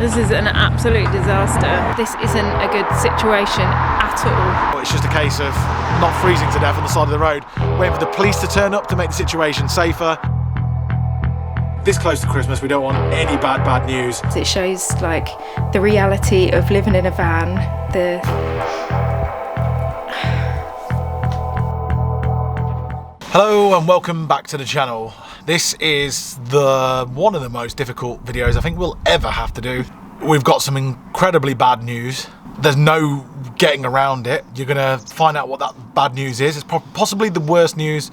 This is an absolute disaster. This isn't a good situation at all. It's just a case of not freezing to death on the side of the road, waiting for the police to turn up to make the situation safer. This close to Christmas, we don't want any bad news. It shows like the reality of living in a van. Hello and welcome back to the channel. This is one of the most difficult videos I think we'll ever have to do. We've got some incredibly bad news. There's no getting around it. You're gonna find out what that bad news is. It's possibly the worst news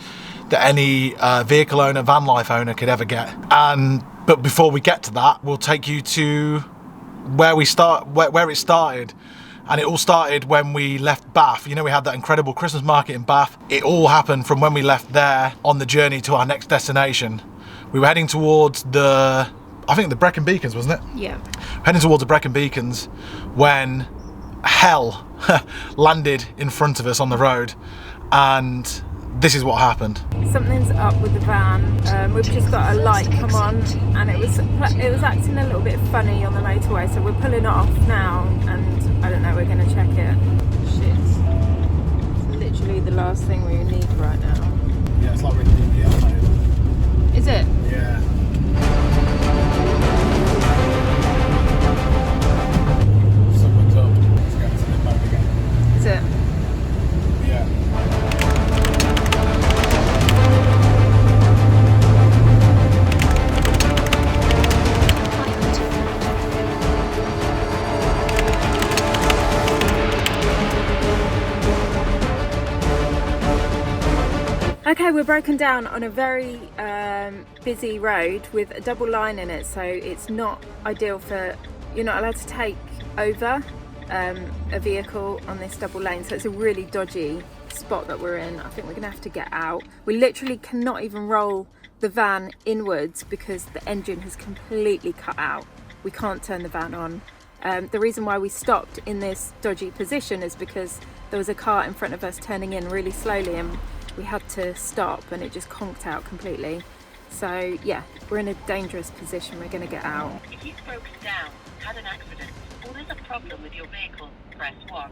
that any vehicle owner, van life owner could ever get. But before we get to that, we'll take you to where it started. And it all started when we left Bath. You know, we had that incredible Christmas market in Bath. It all happened from when we left there on the journey to our next destination. We were heading towards I think the Brecon Beacons, wasn't it? Yeah. Heading towards the Brecon Beacons when hell landed in front of us on the road. And this is what happened. Something's up with the van. We've just got a light come on, and it was acting a little bit funny on the motorway. So we're pulling it off now, and I don't know. We're going to check it. Shit! It's literally the last thing we need right now. Yeah, it's like really deep outside. Is it? Yeah. Someone's up. It's going to the boat again. Is it? Yeah. Okay, we're broken down on a very busy road with a double line in it, so it's not ideal for, you're not allowed to take over a vehicle on this double lane, so it's a really dodgy spot that we're in. I think we're gonna have to get out. We literally cannot even roll the van inwards because the engine has completely cut out. We can't turn the van on. The reason why we stopped in this dodgy position is because there was a car in front of us turning in really slowly, and we had to stop, and it just conked out completely. So yeah, we're in a dangerous position. We're going to get out. If you've broken down, had an accident, or there's a problem with your vehicle, press 1.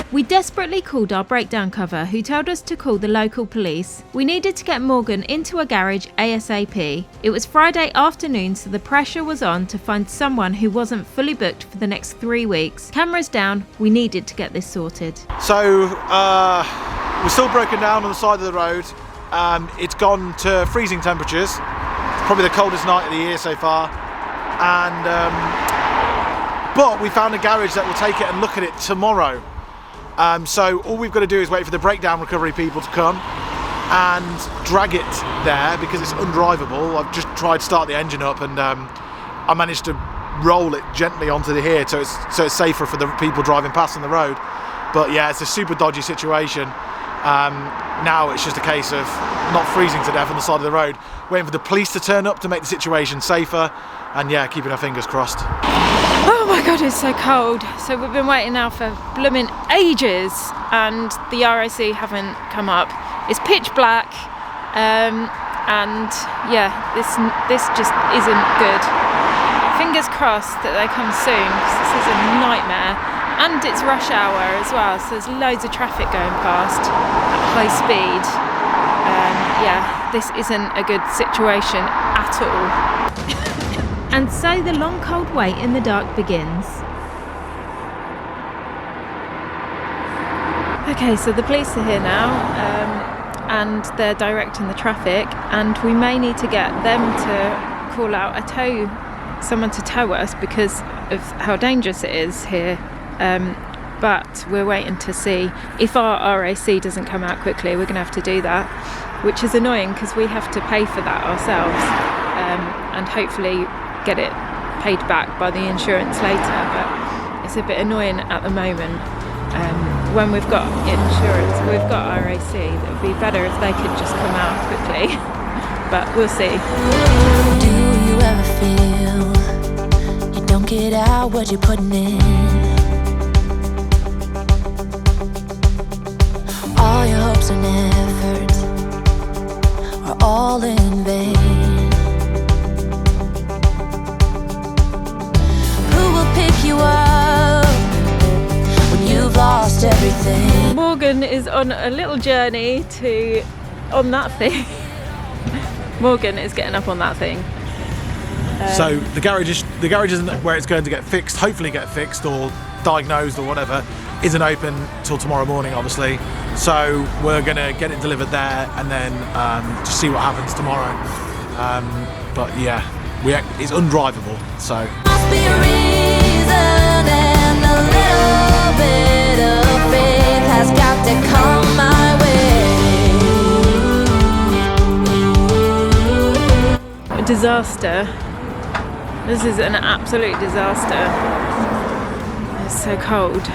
We desperately called our breakdown cover, who told us to call the local police. We needed to get Morgan into a garage ASAP. It was Friday afternoon, so the pressure was on to find someone who wasn't fully booked for the next 3 weeks. Cameras down, we needed to get this sorted. So we're still broken down on the side of the road. It's gone to freezing temperatures. It's probably the coldest night of the year so far. But we found a garage that will take it and look at it tomorrow. So all we've got to do is wait for the breakdown recovery people to come and drag it there because it's undrivable. I've just tried to start the engine up, and I managed to roll it gently onto here so it's safer for the people driving past on the road. But yeah, it's a super dodgy situation. Now it's just a case of not freezing to death on the side of the road, waiting for the police to turn up to make the situation safer, and yeah, keeping our fingers crossed. Oh my god, it's so cold. So we've been waiting now for blooming ages, and the RAC haven't come up. It's pitch black, and yeah, this just isn't good. Fingers crossed that they come soon, because this is a nightmare. And it's rush hour as well, so there's loads of traffic going past at high speed. Yeah, this isn't a good situation at all. And so the long cold wait in the dark begins. Okay, so the police are here now, and they're directing the traffic, and we may need to get them to call out someone to tow us because of how dangerous it is here. But we're waiting to see if our RAC doesn't come out quickly. We're going to have to do that, which is annoying because we have to pay for that ourselves, and hopefully get it paid back by the insurance later. But it's a bit annoying at the moment. When we've got insurance, we've got RAC, that would be better if they could just come out quickly. But we'll see. Do you ever feel you don't get out what you're putting in? All your hopes and efforts all in vain. Who will pick you up when you've lost everything? Morgan is on a little journey on that thing. Morgan is getting up on that thing. So the garage isn't where it's going to get fixed, hopefully get fixed or diagnosed or whatever, isn't open till tomorrow morning, obviously. So we're going to get it delivered there and then just see what happens tomorrow. But yeah, it's undrivable, so. Must be a reason, and a little bit of faith has got to come my way. A disaster. This is an absolute disaster. It's so cold.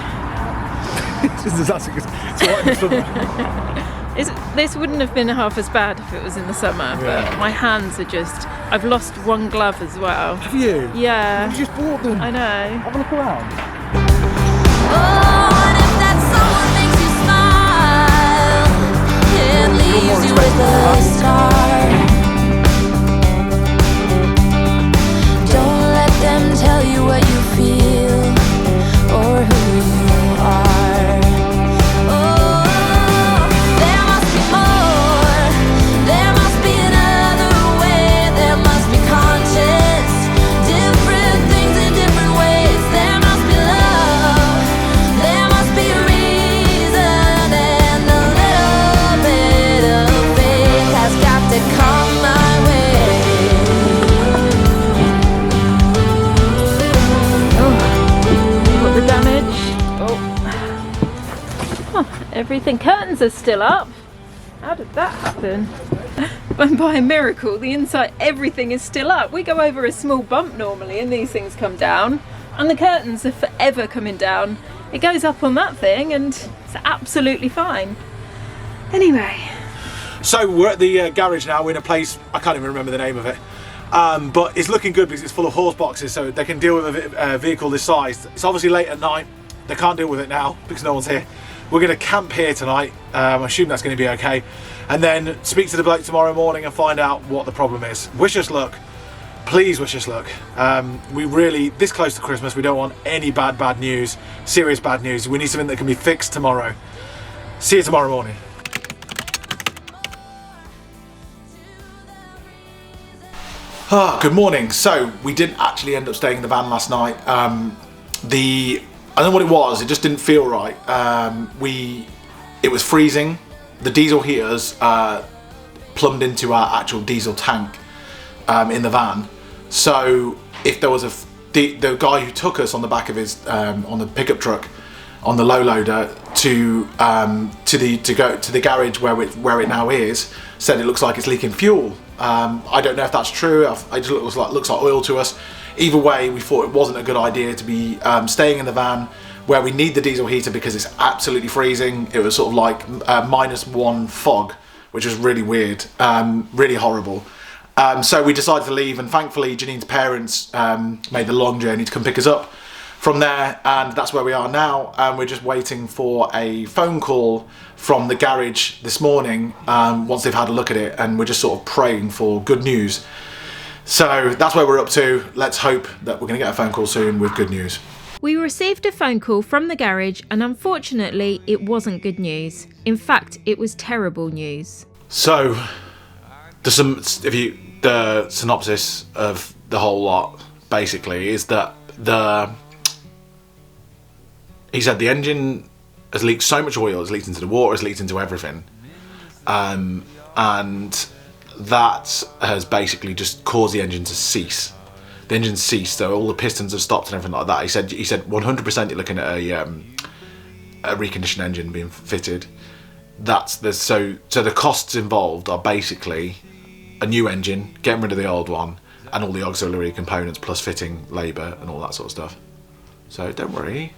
It's a disaster because it's right in the summer. This wouldn't have been half as bad if it was in the summer, but my hands are just... I've lost one glove as well. Have you? Yeah. You just bought them. I know. Have a look around. Oh, and if that someone makes you smile, it leaves you with a scar. Don't let them tell you what you feel or who you are. Oh, there must be more. There must be another way. There must be conscience. Different things in different ways. There must be love. There must be a reason, and a little bit of faith has got to come my way. The damage. Oh, everything. Curtains are still up. How did that happen? And by a miracle, the inside, everything is still up. We go over a small bump normally and these things come down, and the curtains are forever coming down. It goes up on that thing and it's absolutely fine. Anyway. So we're at the garage now. We're in a place, I can't even remember the name of it. But it's looking good because it's full of horse boxes, so they can deal with a vehicle this size. It's obviously late at night. They can't deal with it now because no one's here. We're going to camp here tonight. I assume that's going to be okay. And then speak to the bloke tomorrow morning and find out what the problem is. Wish us luck. Please wish us luck. We really, this close to Christmas, we don't want any bad news, serious bad news. We need something that can be fixed tomorrow. See you tomorrow morning. Good morning. So we didn't actually end up staying in the van last night. I don't know what it was. It just didn't feel right. It was freezing. The diesel heaters plumbed into our actual diesel tank in the van. So if there was the guy who took us on the back of his on the pickup truck on the low loader to go to the garage where it now is, said it looks like it's leaking fuel. I don't know if that's true. It just looks like oil to us. Either way, we thought it wasn't a good idea to be staying in the van where we need the diesel heater because it's absolutely freezing. It was sort of like -1 fog, which was really weird, really horrible. So we decided to leave, and thankfully Janine's parents made the long journey to come pick us up from there, and that's where we are now. And we're just waiting for a phone call from the garage this morning once they've had a look at it, and we're just sort of praying for good news. So that's where we're up to. Let's hope that we're going to get a phone call soon with good news. We received a phone call from the garage, and unfortunately it wasn't good news. In fact, it was terrible news. So the synopsis of the whole lot basically is that he said the engine has leaked so much oil, it's leaked into the water, it's leaked into everything, and that has basically just caused the engine to cease. The engine ceased, so all the pistons have stopped and everything like that. He said 100% you're looking at a reconditioned engine being fitted. So the costs involved are basically a new engine, getting rid of the old one, and all the auxiliary components plus fitting labour and all that sort of stuff. So don't worry,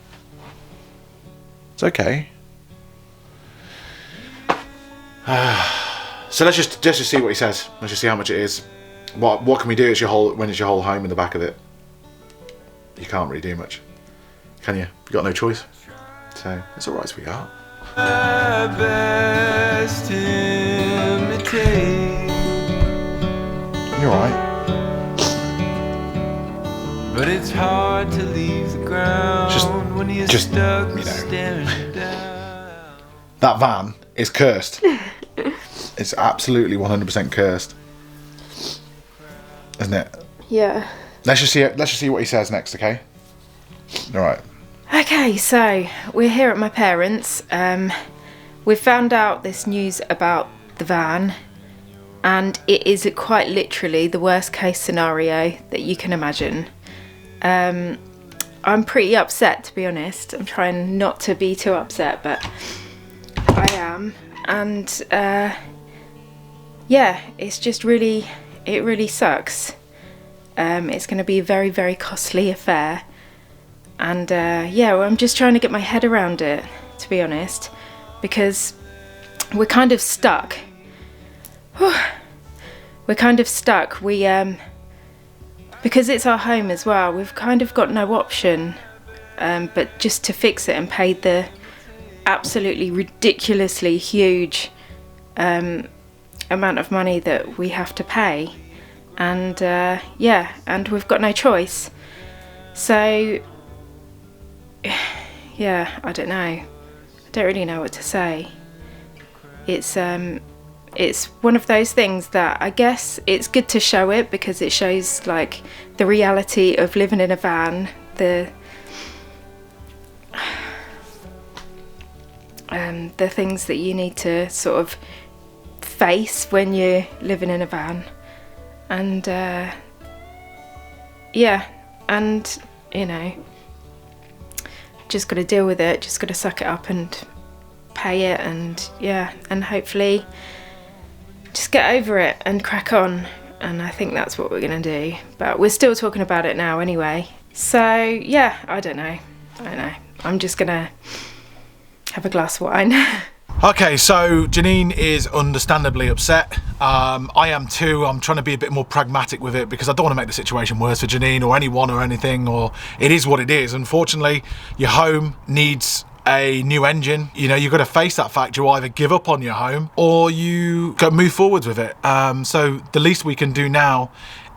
it's okay. So let's just see what he says. Let's just see how much it is. What can we do? When it's your whole home in the back of it. You can't really do much, can you? You've got no choice. So it's alright, sweetheart. My best imitate just, that van is cursed. It's absolutely 100% cursed, isn't it? Yeah. Let's just see what he says next, okay? All right. Okay, so we're here at my parents'. We've found out this news about the van, and it is quite literally the worst case scenario that you can imagine. I'm pretty upset, to be honest. I'm trying not to be too upset, but I am. And yeah, it's just really, it really sucks. It's going to be a very, very costly affair. And yeah, well, I'm just trying to get my head around it, to be honest, because we're kind of stuck. We're kind of stuck. Because it's our home as well, we've kind of got no option but just to fix it and pay the absolutely ridiculously huge amount of money that we have to pay. And yeah, and we've got no choice. So yeah, I don't know. I don't really know what to say. It's one of those things that I guess it's good to show it, because it shows like the reality of living in a van, the things that you need to sort of face when you're living in a van. And yeah, and you know, just got to deal with it, just got to suck it up and pay it, and yeah, and hopefully just get over it and crack on. And I think that's what we're gonna do, but we're still talking about it now anyway. So yeah, I don't know, I'm just gonna have a glass of wine. Okay, so Janine is understandably upset. I am too. I'm trying to be a bit more pragmatic with it, because I don't want to make the situation worse for Janine or anyone or anything, or it is what it is. Unfortunately, your home needs a new engine. You know, you've got to face that fact. You either give up on your home or you go move forwards with it. So the least we can do now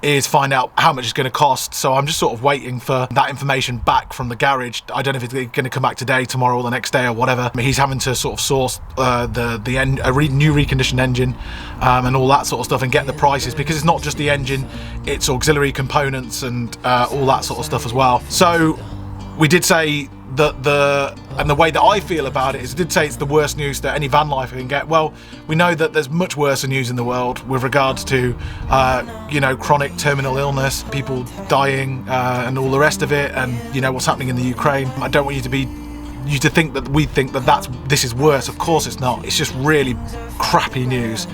is find out how much it's going to cost. So I'm just sort of waiting for that information back from the garage. I don't know if it's going to come back today, tomorrow, or the next day, or whatever. I mean, he's having to sort of source new reconditioned engine and all that sort of stuff, and get the prices, because it's not just the engine, it's auxiliary components and all that sort of stuff as well. So we did say that the way that I feel about it is, it did say it's the worst news that any van lifer can get. Well, we know that there's much worse news in the world with regards to you know, chronic terminal illness, people dying and all the rest of it, and you know what's happening in the Ukraine. I don't want you to think that we think that this is worse. Of course it's not. It's just really crappy news.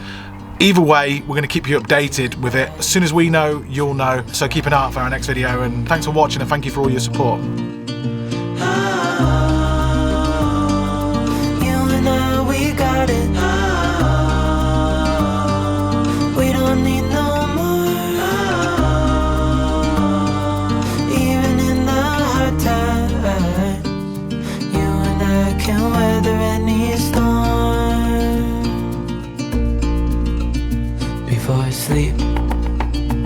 Either way, we're going to keep you updated with it. As soon as we know, you'll know. So keep an eye out for our next video, and thanks for watching, and thank you for all your support. You and I, we got it